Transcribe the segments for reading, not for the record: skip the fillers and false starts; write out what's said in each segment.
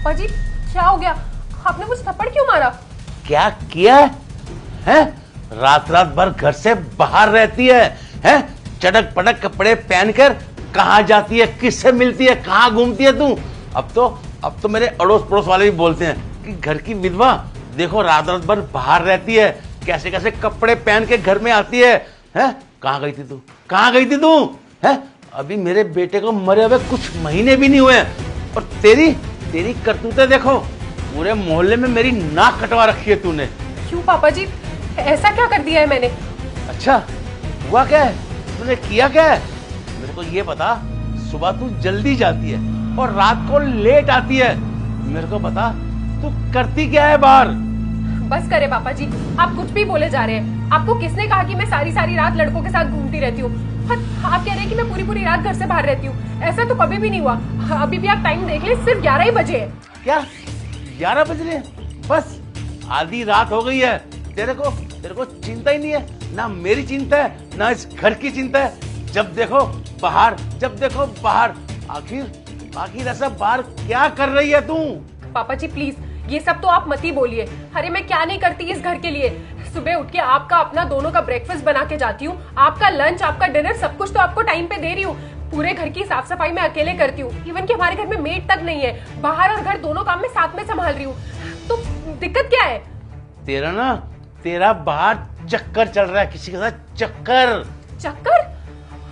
पापा जी क्या हो गया? आपने मुझे थप्पड़ क्यों मारा? क्या किया है? रात रात भर घर से बाहर रहती है? चटक पटक कपड़े पहनकर कहाँ जाती है, किससे मिलती है, कहाँ घूमती है तू? अब तो मेरे अड़ोस पड़ोस वाले भी बोलते हैं कि घर की विधवा देखो रात रात भर बाहर रहती है, कैसे कैसे कपड़े पहन के घर में आती है? कहाँ गई थी तू? कहाँ गई थी तू? अभी मेरे बेटे को मरे हुए कुछ महीने भी नहीं हुए और तेरी करतूतें देखो, पूरे मोहल्ले में मेरी नाक कटवा रखी है तूने। क्यों पापा जी, ऐसा क्या कर दिया है मैंने? अच्छा, हुआ क्या है? तूने किया क्या है? मेरे को ये बता, सुबह तू जल्दी जाती है और रात को लेट आती है। मेरे को बता, तू करती क्या है बाहर? बस करे पापा जी, आप कुछ भी बोले जा रहे हैं। आपको किसने कहा कि मैं सारी सारी रात लड़कों के साथ घूमती रहती हूँ? आप कह रहे हैं कि मैं पूरी पूरी रात घर से बाहर रहती हूँ। ऐसा तो कभी भी नहीं हुआ। अभी भी आप टाइम देख ले, सिर्फ 11 ही बजे है। क्या 11 बज रहे? बस आधी रात हो गई है। तेरे को चिंता ही नहीं है, ना मेरी चिंता है ना इस घर की चिंता है। जब देखो बाहर। आखिर ऐसा बाहर क्या कर रही है तू? पापा जी प्लीज, ये सब तो आप मत ही बोलिए। अरे मैं क्या नहीं करती इस घर के लिए। सुबह उठ के आपका अपना दोनों का ब्रेकफास्ट बना के जाती हूँ, आपका लंच, आपका डिनर, सब कुछ तो आपको टाइम पे दे रही हूँ। पूरे घर की साफ सफाई मैं अकेले करती हूँ। इवन कि हमारे घर में मेड तक नहीं है। बाहर और घर दोनों काम मैं साथ में संभाल रही हूँ। तो दिक्कत क्या है? तेरा बाहर चक्कर चल रहा है, किसी के साथ चक्कर। चक्कर?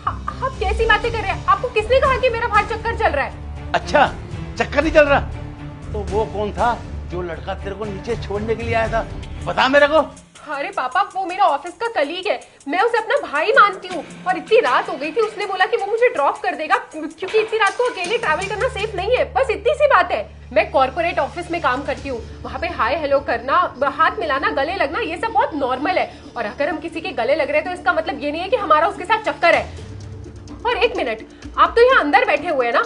आप कैसी बातें कर रहे हैं? आपको किसने कहा कि मेरा बाहर चक्कर चल रहा है? अच्छा, चक्कर नहीं चल रहा तो वो कौन था जो लड़का तेरे को नीचे छोड़ने के लिए आया था? बता मेरे को। अरे पापा, वो मेरा ऑफिस का कलीग है। मैं उसे अपना भाई मानती हूँ और इतनी रात हो गई थी, उसने बोला कि वो मुझे ड्रॉप कर देगा क्योंकि इतनी रात को अकेले ट्रैवल करना सेफ नहीं है। बस इतनी सी बात है। मैं कॉर्पोरेट ऑफिस में काम करती हूँ, वहाँ पे हाय हेलो करना, हाथ मिलाना, गले लगना, ये सब बहुत नॉर्मल है। और अगर हम किसी के गले लग रहे हैं तो इसका मतलब ये नहीं है कि हमारा उसके साथ चक्कर है। और एक मिनट, आप तो यहाँ अंदर बैठे हुए हैं ना,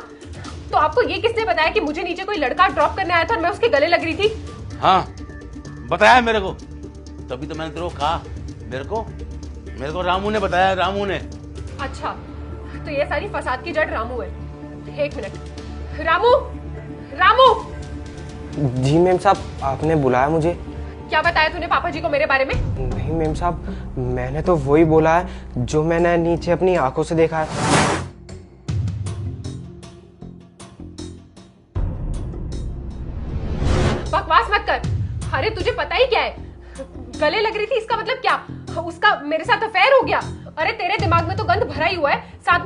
तो आपको ये किसने बताया कि मुझे नीचे कोई लड़का ड्रॉप करने आया था और मैं उसके गले लग रही थी? हाँ, बताया मेरे को, तभी तो मैंने तेरे को कहा। मेरे को रामू ने बताया, रामू ने। अच्छा, तो ये सारी फसाद की जड़ रामू है। एक मिनट, रामू। जी मैम साहब, आपने बुलाया मुझे? क्या बताया तूने पापा जी को मेरे बारे में? नहीं मैम साहब, मैंने तो वही बोला है जो मैंने नीचे अपनी आंखों से देखा है। बकवास मत कर। अरे तुझे पता ही क्या है? गले लग रही थी इसका मतलब क्या? उसका मेरे साथ अफेयर हो गया? अरे तेरे दिमाग में तो गंद भरा ही हुआ है, साथ में